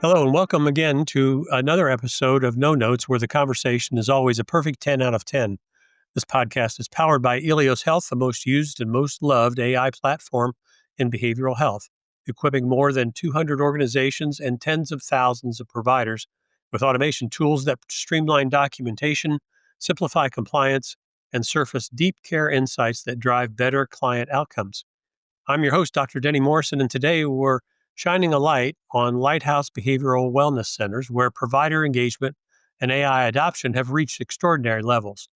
Hello, and welcome again to another episode of No Notes, where the conversation is always a perfect 10 out of 10. This podcast is powered by Eleos Health, the most used and most loved AI platform in behavioral health, equipping more than 200 organizations and tens of thousands of providers with automation tools that streamline documentation, simplify compliance, and surface deep care insights that drive better client outcomes. I'm your host, Dr. Denny Morrison, and today we're shining a light on Lighthouse Behavioral Wellness Centers, where provider engagement and AI adoption have reached extraordinary levels.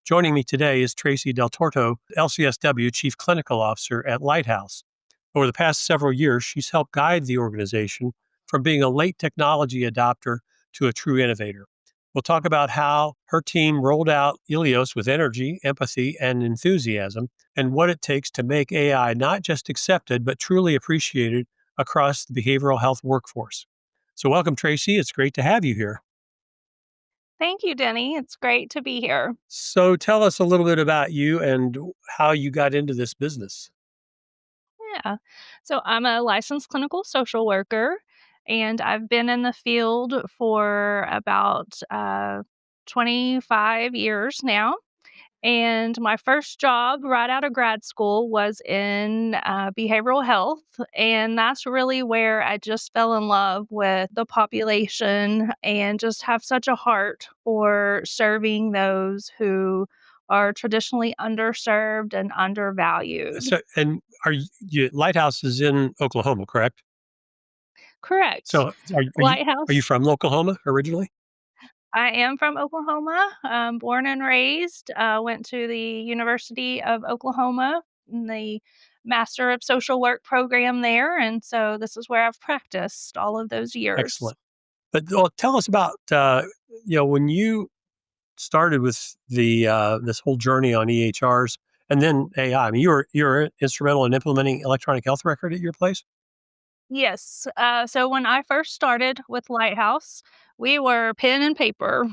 Joining me today is Tracie Del Torto, LCSW Chief Clinical Officer at Lighthouse. Over the past several years, she's helped guide the organization from being a late technology adopter to a true innovator. We'll talk about how her team rolled out Eleos with energy, empathy, and enthusiasm, and what it takes to make AI not just accepted, but truly appreciated across the behavioral health workforce. So welcome, Tracie. It's great to have you here. Thank you, Denny. It's great to be here. So tell us a little bit about you and how you got into this business. Yeah. So I'm a licensed clinical social worker, and I've been in the field for about 25 years now. And my first job right out of grad school was in behavioral health. And that's really where I just fell in love with the population and just have such a heart for serving those who are traditionally underserved and undervalued. So, and Lighthouse is in Oklahoma, correct? Correct. So are you Lighthouse. from Oklahoma originally? I am from Oklahoma, born and raised. Went to the University of Oklahoma in the Master of Social Work program there. And so this is where I've practiced all of those years. Excellent. But tell us about when you started with the this whole journey on EHRs and then AI. I mean, you were instrumental in implementing electronic health record at your place. Yes. So when I first started with Lighthouse, we were pen and paper,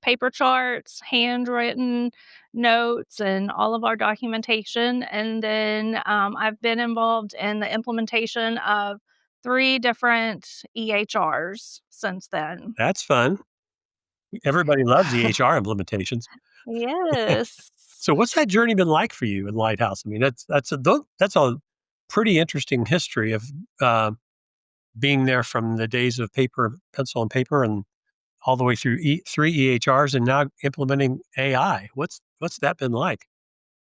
paper charts, handwritten notes, and all of our documentation. And then I've been involved in the implementation of 3 different EHRs since then. That's fun. Everybody loves EHR implementations. Yes. So, what's that journey been like for you in Lighthouse? I mean, that's a pretty interesting history of uh, being there from the days of paper, pencil, and paper, and all the way through three EHRs, and now implementing AI. What's that been like?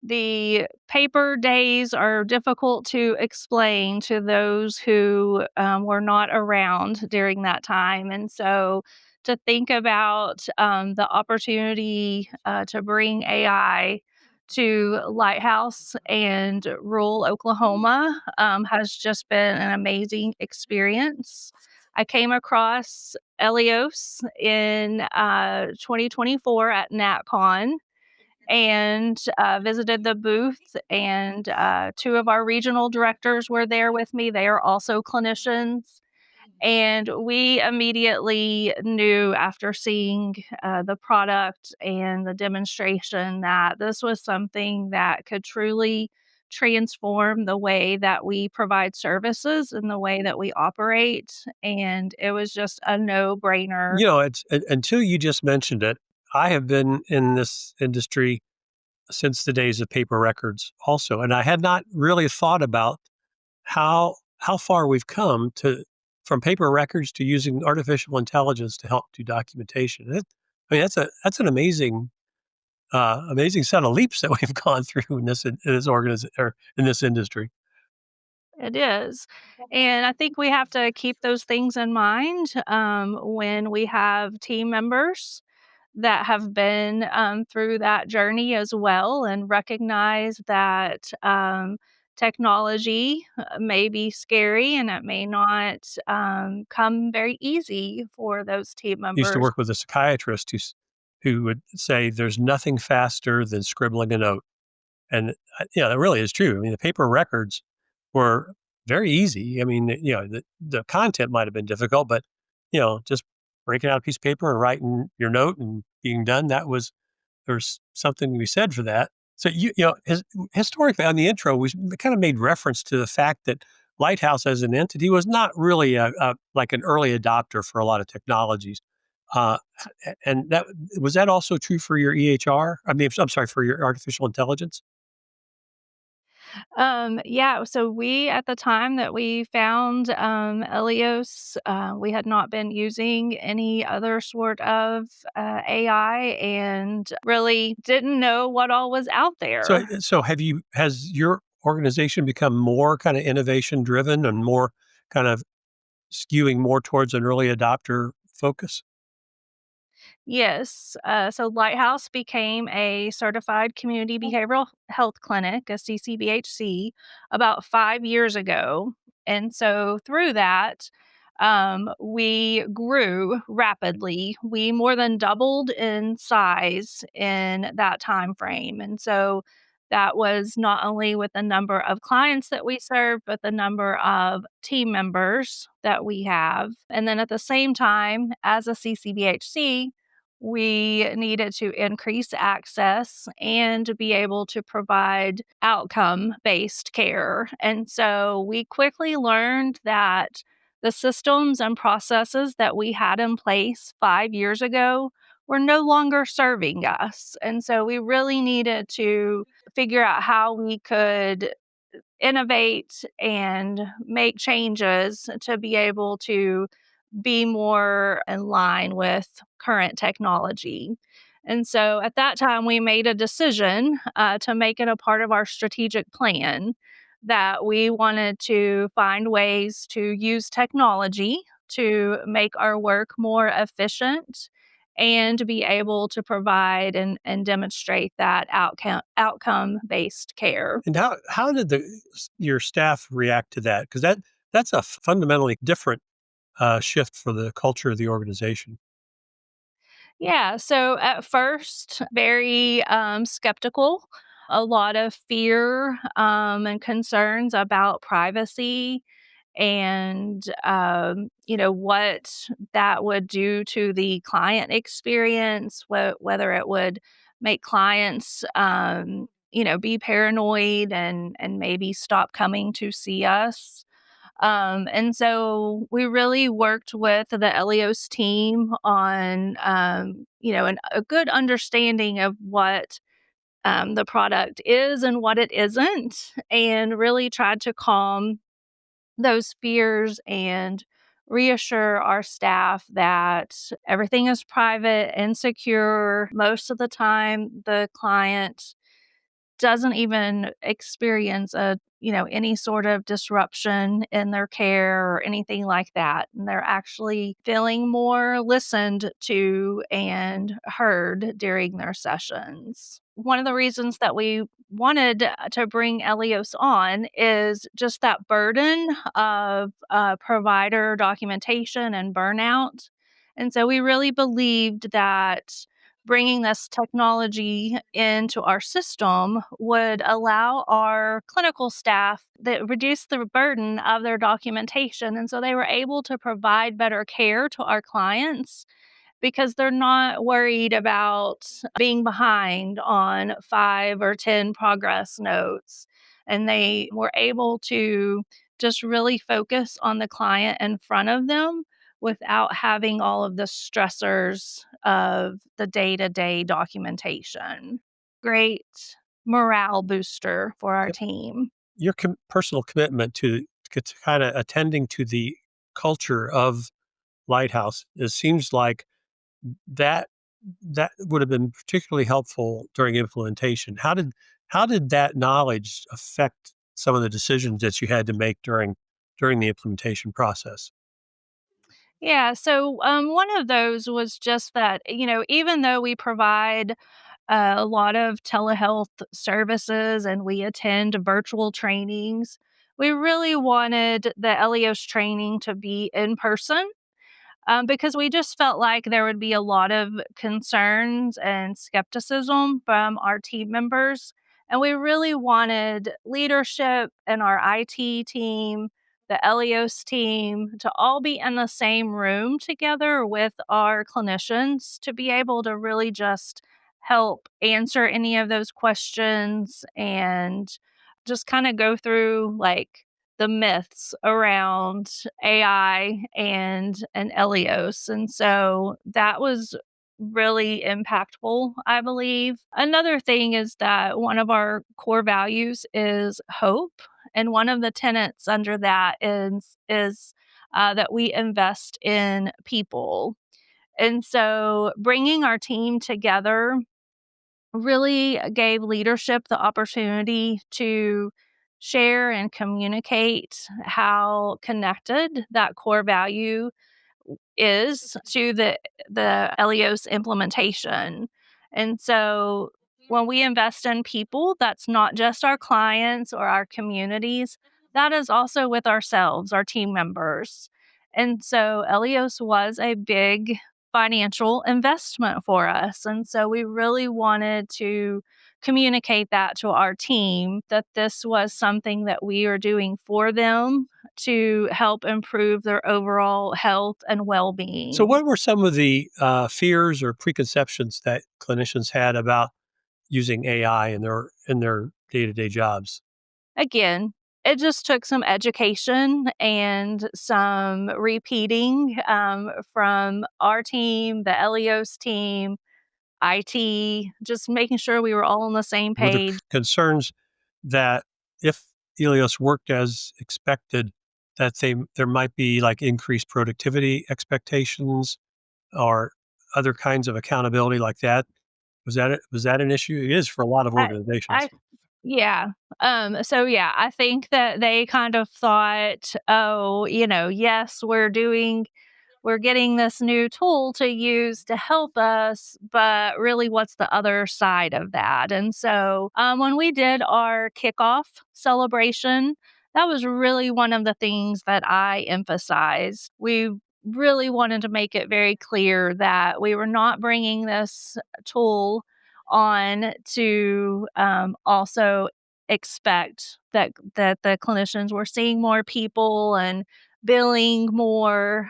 The paper days are difficult to explain to those who were not around during that time. And so to think about the opportunity to bring AI to Lighthouse and rural Oklahoma has just been an amazing experience. I came across Eleos in 2024 at NatCon and visited the booth. And 2 of our regional directors were there with me. They are also clinicians. And we immediately knew after seeing the product and the demonstration that this was something that could truly transform the way that we provide services and the way that we operate. And it was just a no brainer. It's until you just mentioned it. I have been in this industry since the days of paper records, also, and I had not really thought about how far we've come to from paper records to using artificial intelligence to help do documentation. I mean, that's an amazing set of leaps that we've gone through in this organization or in this industry. It is. And I think we have to keep those things in mind when we have team members that have been through that journey as well and recognize that technology may be scary and it may not come very easy for those team Used to members. work with a psychiatrist who would say, "There's nothing faster than scribbling a note," and that really is true. I mean, the paper records were very easy. I mean, the content might have been difficult, but just breaking out a piece of paper and writing your note and being done. There's something to be said for that. So historically on the intro, we kind of made reference to the fact that Lighthouse as an entity was not really like an early adopter for a lot of technologies. Uh, and that was that also true for your EHR? I mean, I'm sorry, for your artificial intelligence. Yeah, so we at the time that we found, Eleos, we had not been using any other sort of, AI and really didn't know what all was out So, there. has your organization become more kind of innovation driven and more kind of skewing more towards an early adopter focus? Yes. So Lighthouse became a certified community behavioral health clinic, a CCBHC, about 5 years ago. And so through that, we grew rapidly. We more than doubled in size in that time frame. And so that was not only with the number of clients that we serve, but the number of team members that we have. And then at the same time, as a CCBHC, we needed to increase access and to be able to provide outcome based care. And so we quickly learned that the systems and processes that we had in place 5 years ago were no longer serving us. And so we really needed to figure out how we could innovate and make changes to be able to be more in line with current technology. And so at that time, we made a decision to make it a part of our strategic plan that we wanted to find ways to use technology to make our work more efficient and to be able to provide and demonstrate that outcome based care. And how did your staff react to that? Because that's a fundamentally different shift for the culture of the organization. Yeah. So at first, very skeptical, a lot of fear and concerns about privacy and, what that would do to the client experience, whether it would make clients, be paranoid and maybe stop coming to see us. And so we really worked with the Eleos team on, a good understanding of what the product is and what it isn't, and really tried to calm those fears and reassure our staff that everything is private and secure. Most of the time, the client doesn't even experience any sort of disruption in their care or anything like that, and they're actually feeling more listened to and heard during their sessions. One of the reasons that we wanted to bring Elios on is just that burden of provider documentation and burnout. And so we really believed that bringing this technology into our system would allow our clinical staff that reduce the burden of their documentation. And so they were able to provide better care to our clients because they're not worried about being behind on 5 or 10 progress notes. And they were able to just really focus on the client in front of them without having all of the stressors of the day to day documentation. Great morale booster for our team. Your personal commitment to kind of attending to the culture of Lighthouse, it seems like that that would have been particularly helpful during implementation. How did that knowledge affect some of the decisions that you had to make during the implementation process? Yeah, so one of those was just that, even though we provide a lot of telehealth services and we attend virtual trainings, we really wanted the Elios training to be in person because we just felt like there would be a lot of concerns and skepticism from our team members. And we really wanted leadership and our IT team, the Elios team, to all be in the same room together with our clinicians to be able to really just help answer any of those questions and just kind of go through like the myths around AI and Eleos. And so that was really impactful, I believe. Another thing is that one of our core values is hope. And one of the tenets under that is that we invest in people. And so bringing our team together really gave leadership the opportunity to share and communicate how connected that core value is to the Elios implementation. And so when we invest in people, that's not just our clients or our communities, that is also with ourselves, our team members. And so Elios was a big financial investment for us. And so we really wanted to communicate that to our team that this was something that we are doing for them to help improve their overall health and So, well-being. what were some of the fears or preconceptions that clinicians had about using AI in their day to day jobs? Again, it just took some education and some repeating from our team, the Elios team, IT, just making sure we were all on the same Were there page. concerns that if Helios worked as expected, that there might be like increased productivity expectations or other kinds of accountability like that? Was that an issue? It is for a lot of I, organizations. I Yeah. So yeah, I think that they kind of thought, oh, yes, we're getting this new tool to use to help us, but really, what's the other side of that? And so, when we did our kickoff celebration, that was really one of the things that I emphasized. We really wanted to make it very clear that we were not bringing this tool on to also expect that the clinicians were seeing more people and billing more,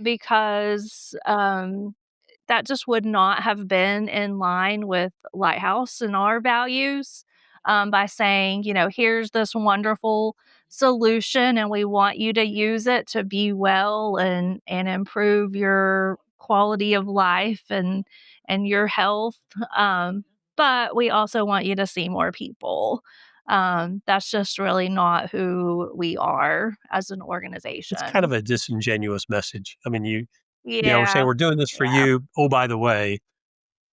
because that just would not have been in line with Lighthouse and our values, by saying, here's this wonderful solution and we want you to use it to be well and improve your quality of life and your health. But we also want you to see more people. That's just really not who we are as an It's kind of organization. a disingenuous message. I mean, we're saying Yeah, we're doing this for yeah, you. Oh, by the way,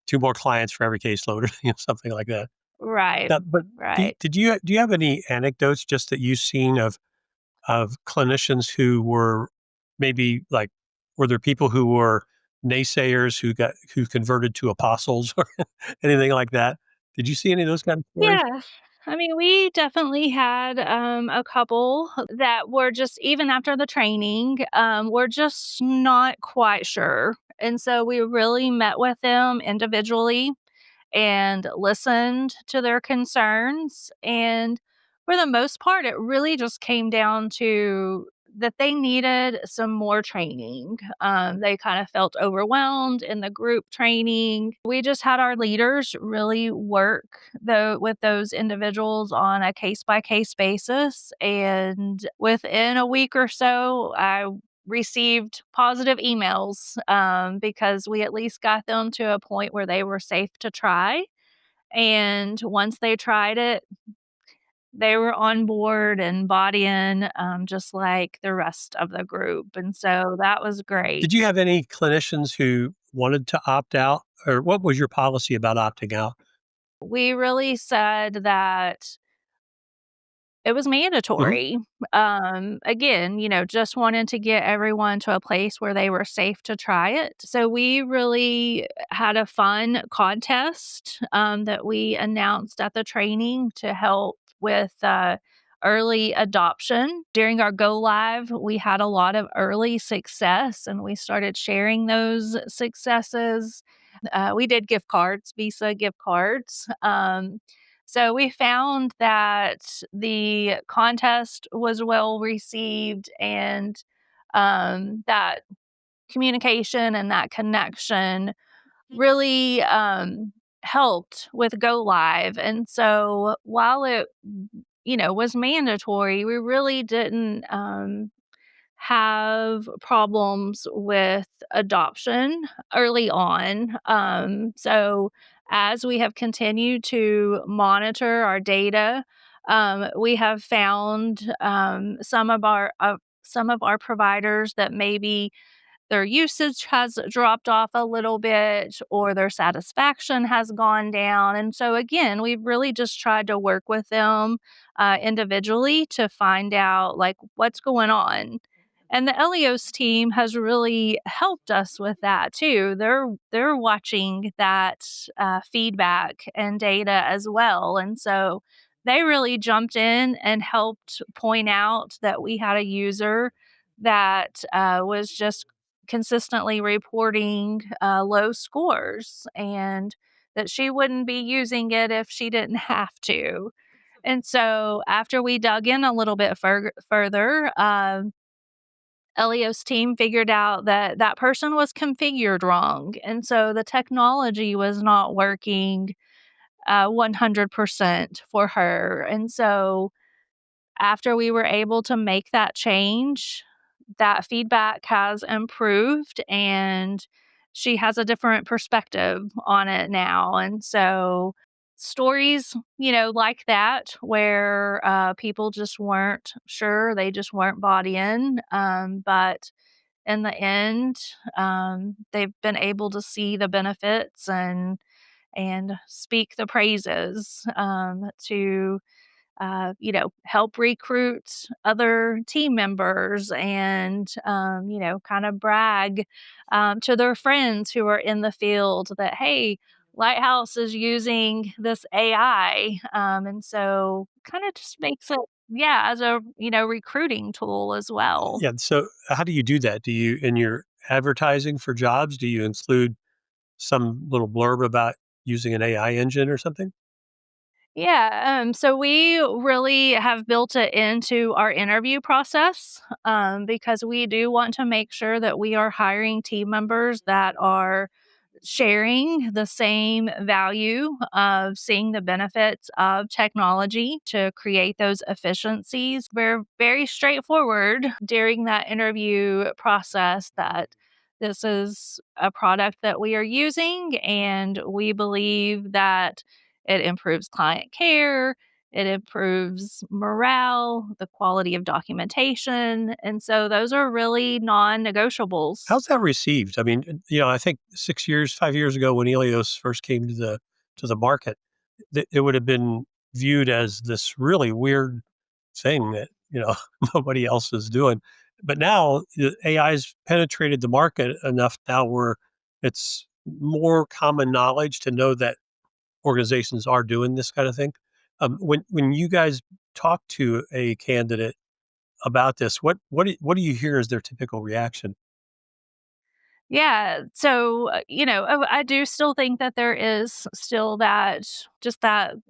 two more clients for every caseload, or something like that. right, Now, but right. do you have any anecdotes just that you've seen of clinicians who were maybe like were there people who were naysayers who converted to apostles or anything like that? Did you see any of those kind of stories? Yeah. I mean, we definitely had a couple that were just, even after the training, were just not quite sure. And so we really met with them individually and listened to their concerns. And for the most part, it really just came down to that they needed some more training. They kind of felt overwhelmed in the group training. We just had our leaders really work with those individuals on a case by case basis. And within a week or so, I received positive emails, because we at least got them to a point where they were safe to try. And once they tried it, they were on board and bought in, just like the rest of the group. And so that was Did you great. have any clinicians who wanted to opt out, or what was your policy about opting out? We really said that it was Mhm. mandatory. Again, just wanted to get everyone to a place where they were safe to try it. So we really had a fun contest, that we announced at the training to help with early adoption. During our go live, we had a lot of early success and we started sharing those successes. We did gift cards, Visa gift cards. So we found that the contest was well received and that communication and that connection really helped with go live. And so while it was mandatory, we really didn't have problems with adoption early on. So as we have continued to monitor our data, we have found some of our providers that maybe their usage has dropped off a little bit or their satisfaction has gone down. And so, again, we've really just tried to work with them individually to find out like what's going on. And the Elios team has really helped us with that too. They're watching that feedback and data as well, and so they really jumped in and helped point out that we had a user that was just consistently reporting low scores and that she wouldn't be using it if she didn't have to. And so after we dug in a little bit further, Elio's team figured out that that person was configured wrong. And so the technology was not working 100% for her. And so after we were able to make that change, that feedback has improved and she has a different perspective on it now. And so stories, like that, where people just weren't sure, they just weren't bought in. But in the end, they've been able to see the benefits and speak the praises to help recruit other team members and, kind of brag to their friends who are in the field that, hey, Lighthouse is using this AI. And so kind of just makes it, yeah, as a, recruiting tool as well. Yeah. So how do you do that? Do you, in your advertising for jobs, do you include some little blurb about using an AI engine or something? Yeah, so we really have built it into our interview process because we do want to make sure that we are hiring team members that are sharing the same value of seeing the benefits of technology to create those efficiencies. We're very straightforward during that interview process that this is a product that we are using, and we believe that it improves client care, it improves morale, the quality of documentation. And so those are really non negotiables. How's that received? I mean, I think 6 years, 5 years ago when Eleos first came to the market, it would have been viewed as this really weird thing that, nobody else is doing. But now the AI's penetrated the market enough now where it's more common knowledge to know that organizations are doing this kind of thing. When you guys talk to a candidate about this, what do you hear as their typical reaction? Yeah. So, I do still think that there is still that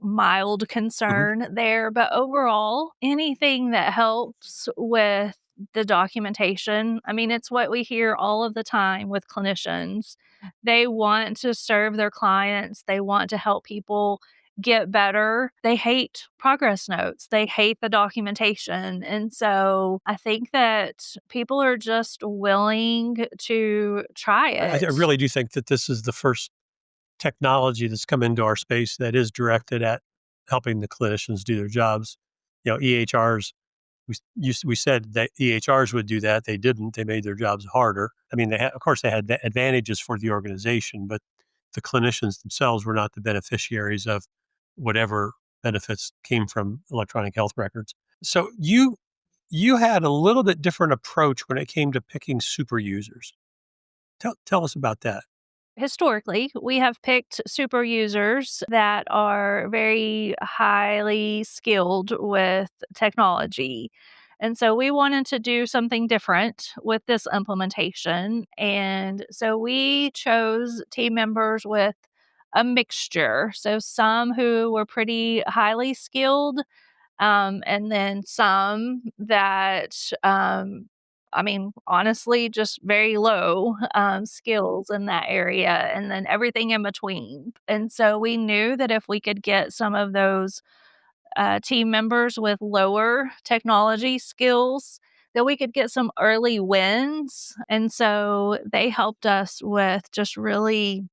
mild Mhm. concern there. But overall, anything that helps with the documentation, I mean, it's what we hear all of the time with clinicians. They want to serve their clients, they want to help people get better. They hate progress notes. They hate the documentation. And so I think that people are just willing to try I it. really do think that this is the first technology that's come into our space that is directed at helping the clinicians do their jobs. EHRs, we said that EHRs would do that. They didn't. They made their jobs harder. I mean, of course, they had advantages for the organization, but the clinicians themselves were not the beneficiaries of whatever benefits came from electronic health records. So you had a little bit different approach when it came to picking super users. Tell us about that. Historically, we have picked super users that are very highly skilled with technology. And so we wanted to do something different with this implementation. And so we chose team members with a mixture. So some who were pretty highly skilled, and then some that, I mean, honestly, just very low skills in that area, and then everything in between. And so we knew that if we could get some of those team members with lower technology skills, that we could get some early wins. And so they helped us with just really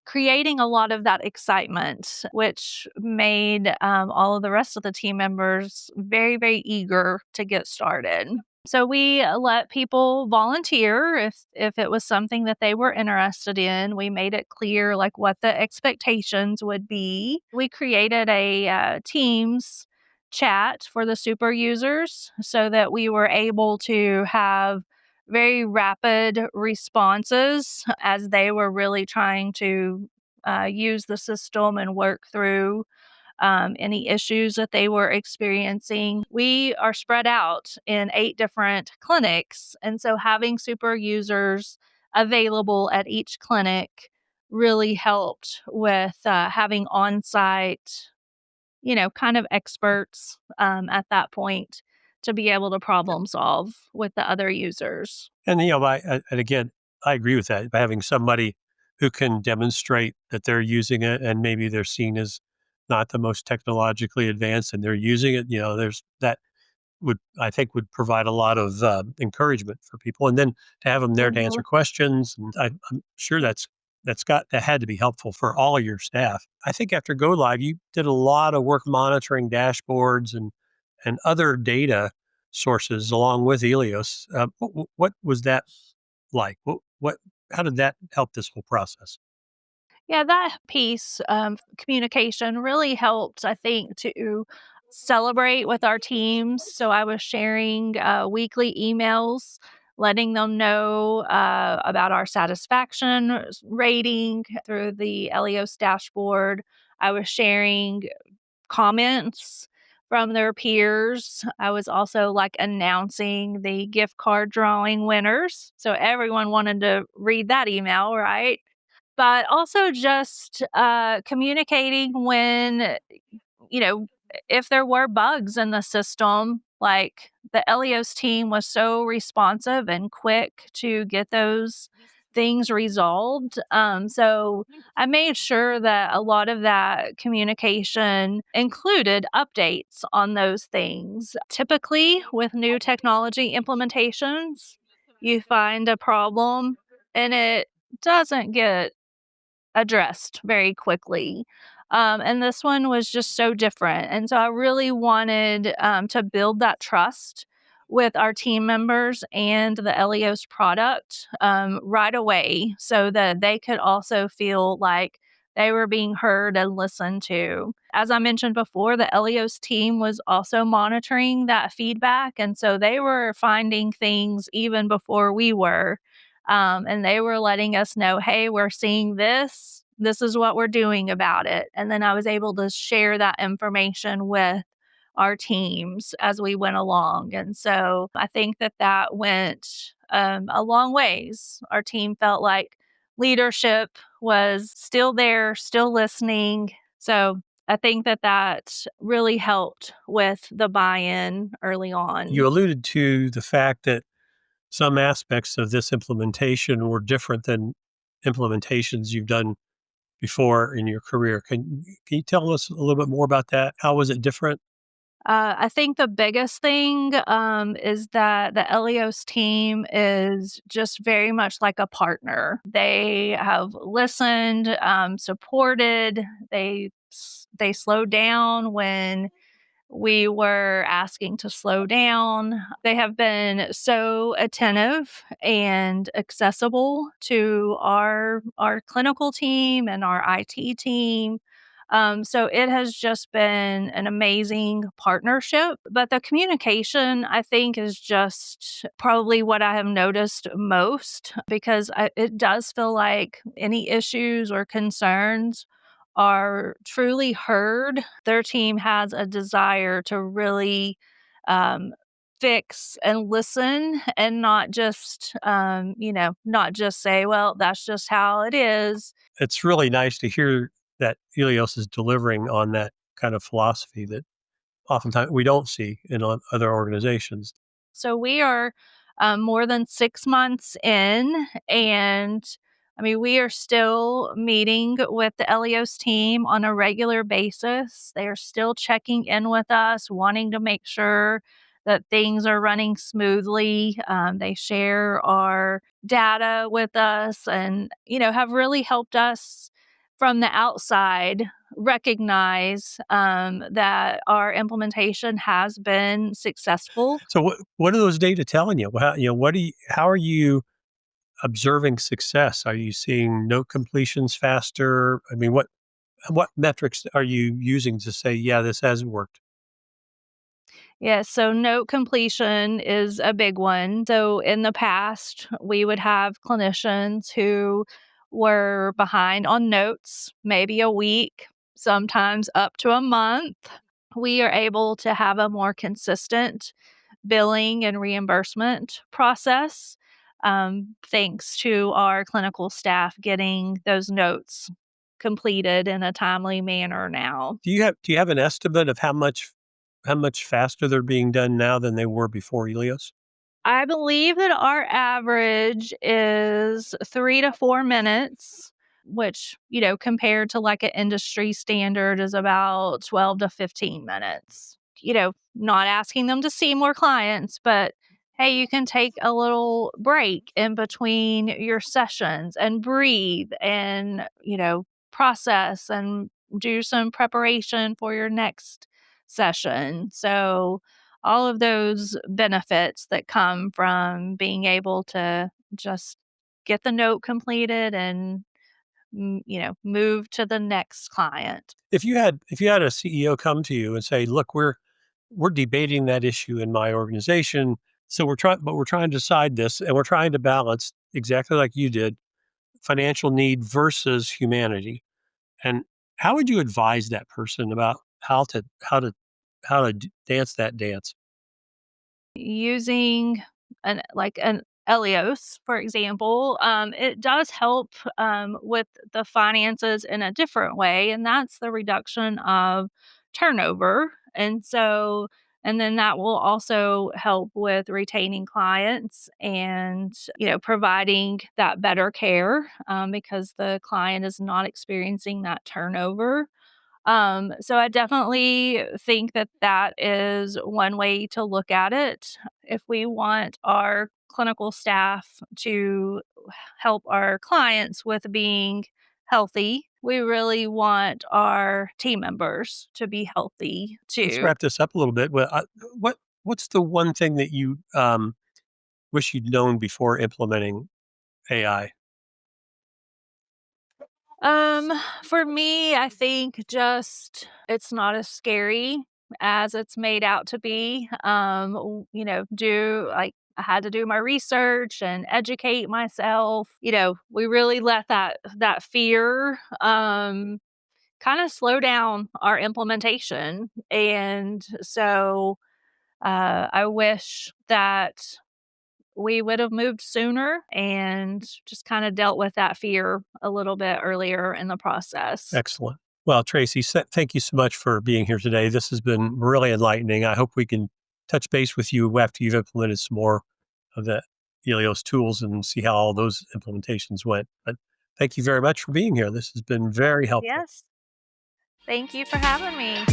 creating a lot of that excitement, which made all of the rest of the team members very, very eager to get started. So we let people volunteer if it was something that they were interested in. We made it clear like what the expectations would be. We created a Teams chat for the super users so that we were able to have very rapid responses as they were really trying to use the system and work through any issues that they were experiencing. We are spread out in 8 different clinics. And so having super users available at each clinic really helped with having on site, kind of experts at that point to be able to problem solve with the other users. And, and again, I agree with that. By having somebody who can demonstrate that they're using it and maybe they're seen as not the most technologically advanced and they're using it, there's that I think would provide a lot of encouragement for people. And then to have them there to answer Mhm. questions, and I'm sure that had to be helpful for all of your staff. I think after go live, you did a lot of work monitoring dashboards and other data sources along with Eleos. What was that like? How did that help this whole process? Yeah, that piece, communication really helped, I think, to celebrate with our teams. So I was sharing weekly emails, letting them know about our satisfaction rating through the Eleos dashboard. I was sharing comments from their peers. I was also like announcing the gift card drawing winners. So everyone wanted to read that email, right? But also just, communicating when, you know, if there were bugs in the system, like the Elios team was so responsive and quick to get those things resolved. So I made sure that a lot of that communication included updates on those things. Typically, with new technology implementations, you find a problem and it doesn't get addressed very quickly. And this one was just so different. And so I really wanted to build that trust with our team members and the Elios product right away so that they could also feel like they were being heard and listened to. As I mentioned before, the Elios team was also monitoring that feedback. And so they were finding things even before we were. And they were letting us know, hey, we're seeing this. This is what we're doing about it. And then I was able to share that information with our teams as we went along. And so I think that that went a long ways. Our team felt like leadership was still there, still listening. So I think that that really helped with the buy in early You on. alluded to the fact that some aspects of this implementation were different than implementations you've done before in your career. Can you tell us a little bit more about that? How was it different? I think the biggest thing is that the Elios team is just very much like a partner. They have listened, supported. They slowed down when we were asking to slow down. They have been so attentive and accessible to our clinical team and our IT team. So it has just been an amazing partnership. But the communication, I think, is just probably what I have noticed most because it does feel like any issues or concerns are truly heard. Their team has a desire to really um, fix and listen and not just say, well, that's just how it is. It's really nice to hear that Helios is delivering on that kind of philosophy that oftentimes we don't see in other organizations. So we are more than 6 months in, and I mean, we are still meeting with the Eleos team on a regular basis. They are still checking in with us, wanting to make sure that things are running smoothly. They share our data with us and, have really helped us from the outside recognize that our implementation has been successful. So what are those data telling you? How are you observing success? Are you seeing note completions faster? I mean, what metrics are you using to say, yeah, this has worked? Yeah, so note completion is a big one. So in the past, we would have clinicians who were behind on notes, maybe a week, sometimes up to a month. We are able to have a more consistent billing and reimbursement process, thanks to our clinical staff getting those notes completed in a timely manner now. Do you have an estimate of how much faster they're being done now than they were before Elios? I believe that our average is 3 to 4 minutes, which, compared to like an industry standard is about 12 to 15 minutes. Not asking them to see more clients, but hey, you can take a little break in between your sessions and breathe and, process and do some preparation for your next session. So, all of those benefits that come from being able to just get the note completed and move to the next client. If you had a CEO come to you and say, "Look, we're debating that issue in my organization, so we're trying to decide this, and we're trying to balance exactly like you did, financial need versus humanity." And how would you advise that person about how to dance that dance? Using an Eleos, for example, it does help with the finances in a different way, and that's the reduction of turnover. And then that will also help with retaining clients and, providing that better care because the client is not experiencing that turnover. So I definitely think that that is one way to look at it. If we want our clinical staff to help our clients with being healthy, we really want our team members to be healthy Let's too. wrap this up a little bit. What's the one thing that you wish you'd known before implementing AI? Um, for me, I think just it's not as scary as it's made out to be. Do like I had to do my research and educate myself. We really let that fear kind of slow down our implementation. And so I wish that we would have moved sooner and just kind of dealt with that fear a little bit earlier in the process. Excellent. Well, Tracie, thank you so much for being here today. This has been really enlightening. I hope we can touch base with you after you've implemented some more of the Helios tools and see how all those implementations went. But thank you very much for being here. This has been very helpful. Yes. Thank you for having me.